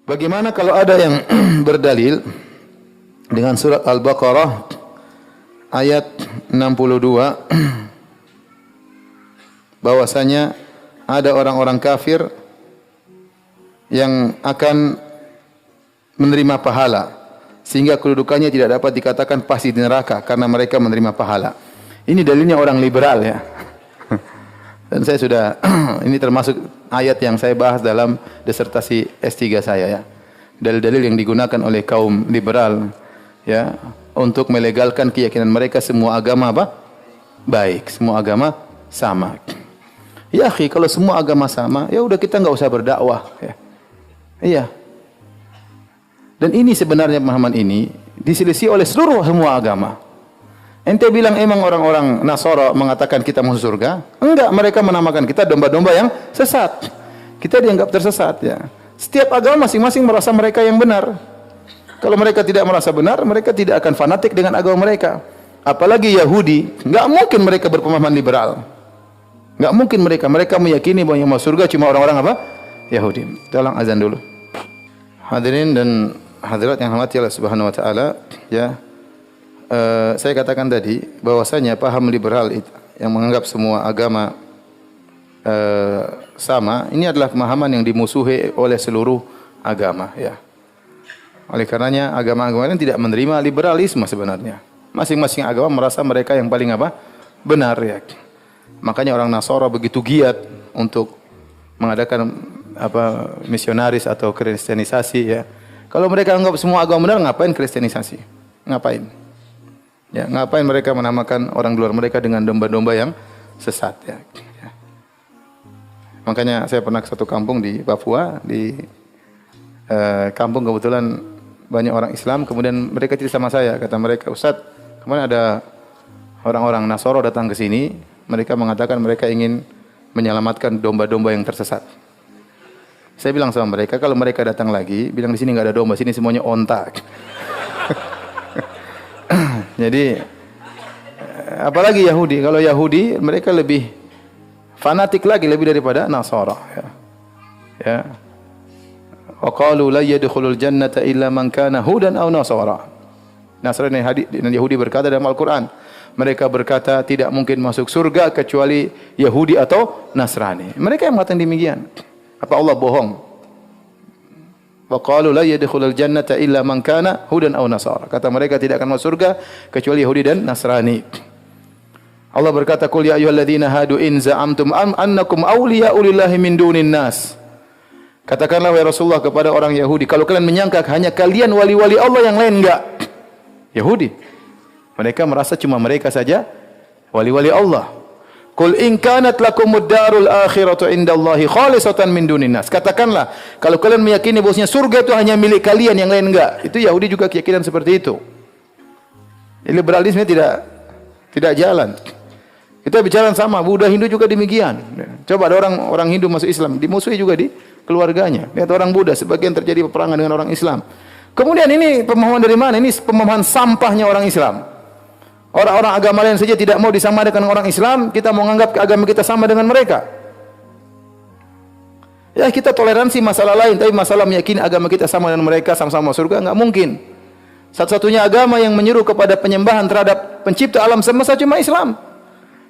Bagaimana kalau ada yang berdalil dengan surat Al-Baqarah ayat 62 bahwasanya ada orang-orang kafir yang akan menerima pahala sehingga kedudukannya tidak dapat dikatakan pasti di neraka karena mereka menerima pahala. Ini dalilnya orang liberal ya. Dan saya sudah ini termasuk ayat yang saya bahas dalam disertasi S3 saya ya. Dalil-dalil yang digunakan oleh kaum liberal ya untuk melegalkan keyakinan mereka semua agama apa? Baik, semua agama sama. Ya akhi, kalau semua agama sama, ya udah kita enggak usah berdakwah ya. Iya. Dan ini sebenarnya pemahaman ini diselisih oleh semua agama. Ente bilang emang orang-orang Nasara mengatakan kita masuk surga? Enggak, mereka menamakan kita domba-domba yang sesat. Kita dianggap tersesat ya. Setiap agama masing-masing merasa mereka yang benar. Kalau mereka tidak merasa benar, mereka tidak akan fanatik dengan agama mereka. Apalagi Yahudi, enggak mungkin mereka berpemahaman liberal. Enggak mungkin mereka meyakini bahwa yang masuk surga cuma orang-orang apa? Yahudi. Tolong azan dulu. Hadirin dan hadirat yang dirahmati Allah Subhanahu wa taala, ya. Saya katakan tadi bahwasanya paham liberal yang menganggap semua agama sama, ini adalah pemahaman yang dimusuhi oleh seluruh agama ya. Oleh karenanya agama-agama lain tidak menerima liberalisme sebenarnya. Masing-masing agama merasa mereka yang paling apa? Benar ya. Makanya orang Nasara begitu giat untuk mengadakan apa misionaris atau kristenisasi ya. Kalau mereka anggap semua agama benar, ngapain kristenisasi? Ngapain? Ya, ngapain mereka menamakan orang luar mereka dengan domba-domba yang sesat ya. Ya. Makanya saya pernah ke satu kampung di Papua, di kampung kebetulan banyak orang Islam, kemudian mereka cerita sama saya, kata mereka, "Ustaz, kemarin ada orang-orang Nasara datang ke sini, mereka mengatakan mereka ingin menyelamatkan domba-domba yang tersesat." Saya bilang sama mereka, kalau mereka datang lagi, bilang di sini enggak ada domba, sini semuanya onta. Jadi apalagi Yahudi, kalau Yahudi mereka lebih fanatik lagi lebih daripada Nasara ya. Ya. Wa qalu la yadkhulul jannata illa man kana hudan aw nasara. Nasrani dan Yahudi berkata dalam Al-Qur'an, mereka berkata tidak mungkin masuk surga kecuali Yahudi atau Nasrani. Mereka yang mengatakan demikian. Apa Allah bohong? Wa qalu la yadkhulul jannata illa man kana hudan aw nasara. Kata mereka tidak akan masuk surga kecuali Yahudi dan Nasrani. Allah berkata, "Qul ya ayyuhalladzina hadu in za'amtum annakum awliya'u lillahi min dunin nas." Katakanlah wahai Rasulullah kepada orang Yahudi, kalau kalian menyangka hanya kalian wali-wali Allah, yang lain enggak. Yahudi. Mereka merasa cuma mereka saja wali-wali Allah. Qul in kanat lakumud darul akhiratu indallahi khalisatan min dunin nas. Katakanlah, kalau kalian meyakini bahwasanya surga itu hanya milik kalian, yang lain enggak. Itu Yahudi juga keyakinan seperti itu. Liberalisme tidak jalan. Kita bicara sama, Buddha Hindu juga demikian. Coba ada orang Hindu masuk Islam, dimusuhi juga di keluarganya. Lihat orang Buddha, sebagian terjadi peperangan dengan orang Islam. Kemudian ini pemahaman dari mana? Ini pemahaman sampahnya orang Islam. Orang-orang agama lain saja tidak mau disamakan dengan orang Islam, kita mau menganggap agama kita sama dengan mereka. Ya kita toleransi masalah lain, tapi masalah meyakini agama kita sama dengan mereka, sama-sama surga, enggak mungkin. Satu-satunya agama yang menyeru kepada penyembahan terhadap pencipta alam semesta cuma Islam.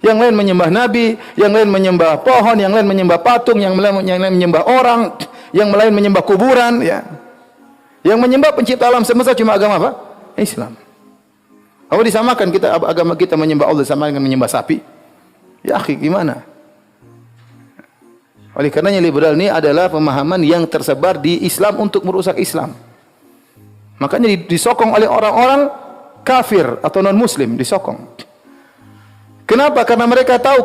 Yang lain menyembah nabi, yang lain menyembah pohon, yang lain menyembah patung, yang lain menyembah orang, yang lain menyembah kuburan, ya. Yang menyembah pencipta alam semesta cuma agama apa? Islam. Apa disamakan kita agama kita menyembah Allah sama dengan menyembah sapi? Ya akhi, gimana? Oleh karenanya liberal ini adalah pemahaman yang tersebar di Islam untuk merusak Islam. Makanya disokong oleh orang-orang kafir atau non-muslim, disokong. Kenapa? Karena mereka tahu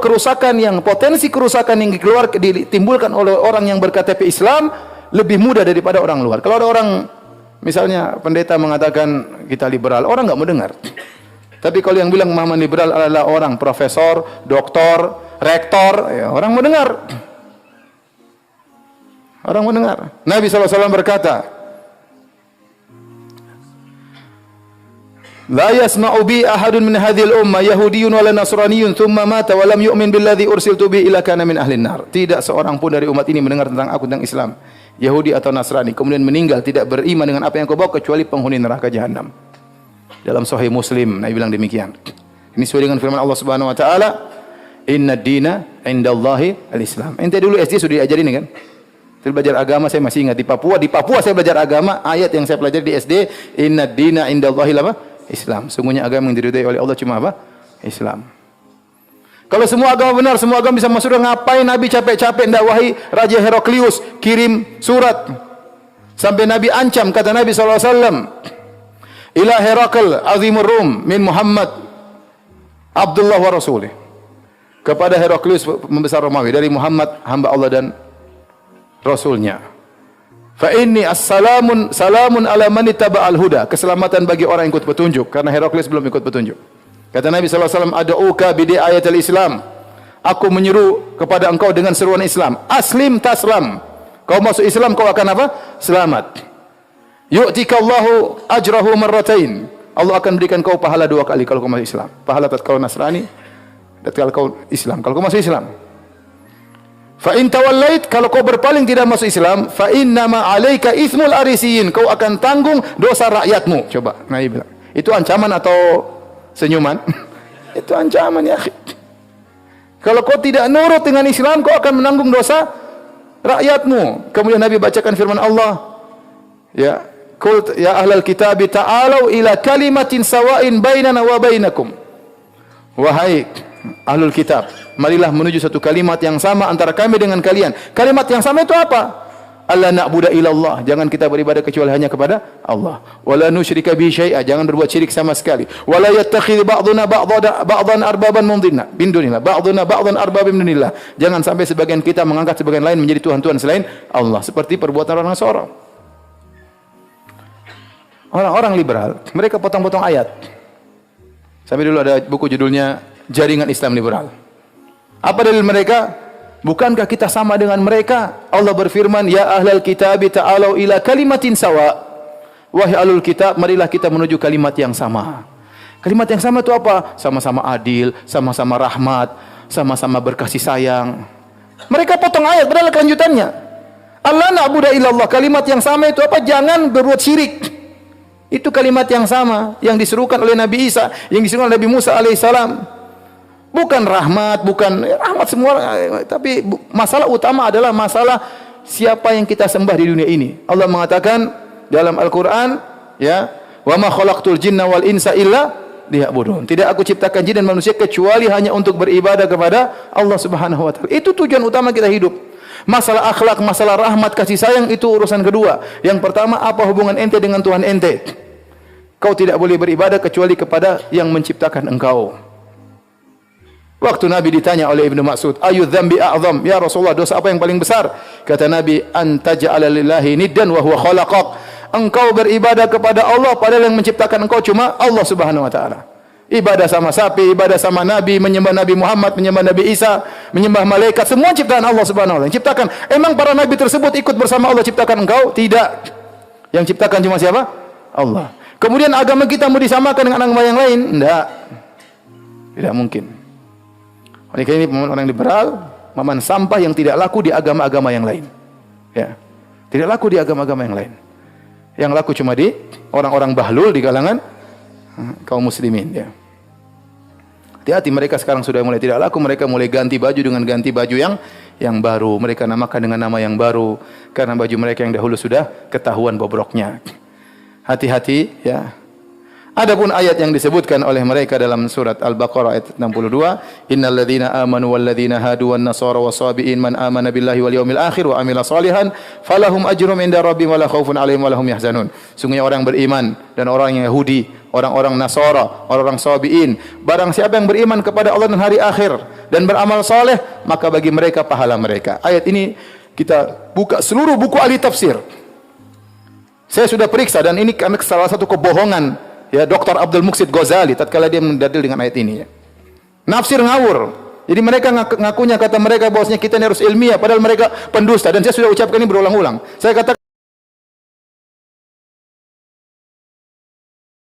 potensi kerusakan yang ditimbulkan oleh orang yang berKTP Islam lebih mudah daripada orang luar. Kalau ada orang, misalnya pendeta mengatakan kita liberal, orang enggak mau dengar. Tapi kalau yang bilang pemahaman liberal adalah orang profesor, doktor, rektor, ya, orang mau dengar. Orang mau dengar. Nabi SAW berkata, "La yasma'u bi ahadun min hadhil ummah yahudiyyun wala nasraniyyun thumma mata wa lam yu'min billadhi ursiltu bihi illa kana min ahlin nar." Tidak seorang pun dari umat ini mendengar tentang aku, tentang Islam. Yahudi atau Nasrani, kemudian meninggal tidak beriman dengan apa yang kau bawa kecuali penghuni neraka jahanam. Dalam Sahih Muslim Nabi bilang demikian. Ini sesuai dengan firman Allah Subhanahu wa taala, "Inna dina indallahi al-Islam." Ente dulu SD sudah diajarin kan? Saya belajar agama, saya masih ingat di Papua saya belajar agama, ayat yang saya pelajari di SD, "Inna dina indallahi Islam." Sungguhnya agama yang diridhai oleh Allah cuma apa? Islam. Kalau semua agama benar, semua agama bisa masuk surga, ngapain Nabi capek-capek dakwahi Raja Heraklius kirim surat sampai Nabi ancam, kata Nabi SAW, ila Herakl azimur Rum min Muhammad Abdullah wa Rasulih, kepada Heraklius pembesar Romawi dari Muhammad hamba Allah dan Rasulnya. Fa inni salamun ala man ittaba'al huda, keselamatan bagi orang yang ikut petunjuk, karena Heraklius belum ikut petunjuk. Kata Nabi SAW, ad'uka bidi ayatul Islam, aku menyeru kepada engkau dengan seruan Islam. Aslim taslam, kau masuk Islam kau akan apa? Selamat. Yu'tikallahu ajrahu marratain, Allah akan berikan kau pahala 2 kali kalau kau masuk Islam. Pahala tatkala Nasrani, tatkala kau Islam. Kalau kau masuk Islam. Fa in tawallait, kalau kau berpaling tidak masuk Islam, fa innama 'alaika itsmul arisiyin, kau akan tanggung dosa rakyatmu. Coba Nabi bilang. Itu ancaman atau senyuman? Itu ancaman ya. Kalau kau tidak nurut dengan Islam, kau akan menanggung dosa rakyatmu. Kemudian Nabi bacakan firman Allah, ya, qul ya ahlal kitab ta'alu ila kalimatin sawa'in bainana wa bainakum. Wahai ahlul kitab, marilah menuju satu kalimat yang sama antara kami dengan kalian. Kalimat yang sama itu apa? Allah na'budu illallah, jangan kita beribadah kecuali hanya kepada Allah. Wala nusyrika bihi syai'a, jangan berbuat syirik sama sekali. Wala yattakhidhu ba'duna ba'dhan arbaban min dunillah. Ba'duna ba'dhan arbaban min dunillah. Jangan sampai sebagian kita mengangkat sebagian lain menjadi tuhan-tuhan selain Allah, seperti perbuatan orang Nasara. Orang-orang liberal, mereka potong-potong ayat. Sampai dulu ada buku judulnya Jaringan Islam Liberal. Apa dalil mereka? Bukankah kita sama dengan mereka? Allah berfirman, ya ahlal kitab ta'alu ila kalimatin sawa. Wahai ahlul kitab, marilah kita menuju kalimat yang sama. Kalimat yang sama itu apa? Sama-sama adil, sama-sama rahmat, sama-sama berkasih sayang. Mereka potong ayat, padahal kelanjutannya, Allah na'budu illallah. Kalimat yang sama itu apa? Jangan berbuat syirik. Itu kalimat yang sama yang diserukan oleh Nabi Isa, yang diserukan oleh Nabi Musa alaihissalam. Bukan rahmat, bukan rahmat semua, tapi masalah utama adalah masalah siapa yang kita sembah di dunia ini. Allah mengatakan dalam Al-Qur'an, ya, wa ma khalaqtul jinna wal insa illa liya'budun. Tidak aku ciptakan jin dan manusia kecuali hanya untuk beribadah kepada Allah Subhanahu wa taala. Itu tujuan utama kita hidup. Masalah akhlak, masalah rahmat, kasih sayang itu urusan kedua. Yang pertama, apa hubungan ente dengan Tuhan ente? Kau tidak boleh beribadah kecuali kepada yang menciptakan engkau. Waktu Nabi ditanya oleh Ibnu Mas'ud, ayu dzambi a'zam? Ya Rasulullah, dosa apa yang paling besar? Kata Nabi, antaj'ala lillahi niddan wa huwa khalaqak. Engkau beribadah kepada Allah padahal yang menciptakan engkau cuma Allah Subhanahu wa taala. Ibadah sama sapi, ibadah sama Nabi, menyembah Nabi Muhammad, menyembah Nabi Isa, menyembah malaikat, semua ciptaan Allah Subhanahu wa taala. Ciptakan. Emang para nabi tersebut ikut bersama Allah ciptakan engkau? Tidak. Yang ciptakan cuma siapa? Allah. Kemudian agama kita mau disamakan dengan agama yang lain? Tidak. Tidak mungkin. Oleh karena ini orang liberal memakan sampah yang tidak laku di agama-agama yang lain. Ya. Tidak laku di agama-agama yang lain. Yang laku cuma di orang-orang bahlul di kalangan kaum muslimin, ya. Hati-hati, mereka sekarang sudah mulai tidak laku, mereka mulai ganti baju dengan ganti baju yang baru. Mereka namakan dengan nama yang baru karena baju mereka yang dahulu sudah ketahuan bobroknya. Hati-hati, ya. Adapun ayat yang disebutkan oleh mereka dalam surat Al-Baqarah ayat 62, innal ladzina amanu wal ladzina hadu wan nasara wasabiin man amana billahi wal yawmil akhir wa amila salihan falahum ajrum inda rabbihim wala khaufun alaihim wala hum yahzanun. Sungguhnya orang beriman dan orang yang Yahudi, orang-orang Nasara, orang-orang Sabiin, barang siapa yang beriman kepada Allah dan hari akhir dan beramal saleh, maka bagi mereka pahala mereka. Ayat ini kita buka seluruh buku ahli tafsir. Saya sudah periksa dan ini karena salah satu kebohongan, ya, Dr. Abdul Muqsid Ghazali tatkala dia mendadil dengan ayat ini, ya. Nafsir ngawur. Jadi mereka ngakunya, kata mereka bahwasanya kita ini harus ilmiah, padahal mereka pendusta, dan saya sudah ucapkan ini berulang-ulang. Saya katakan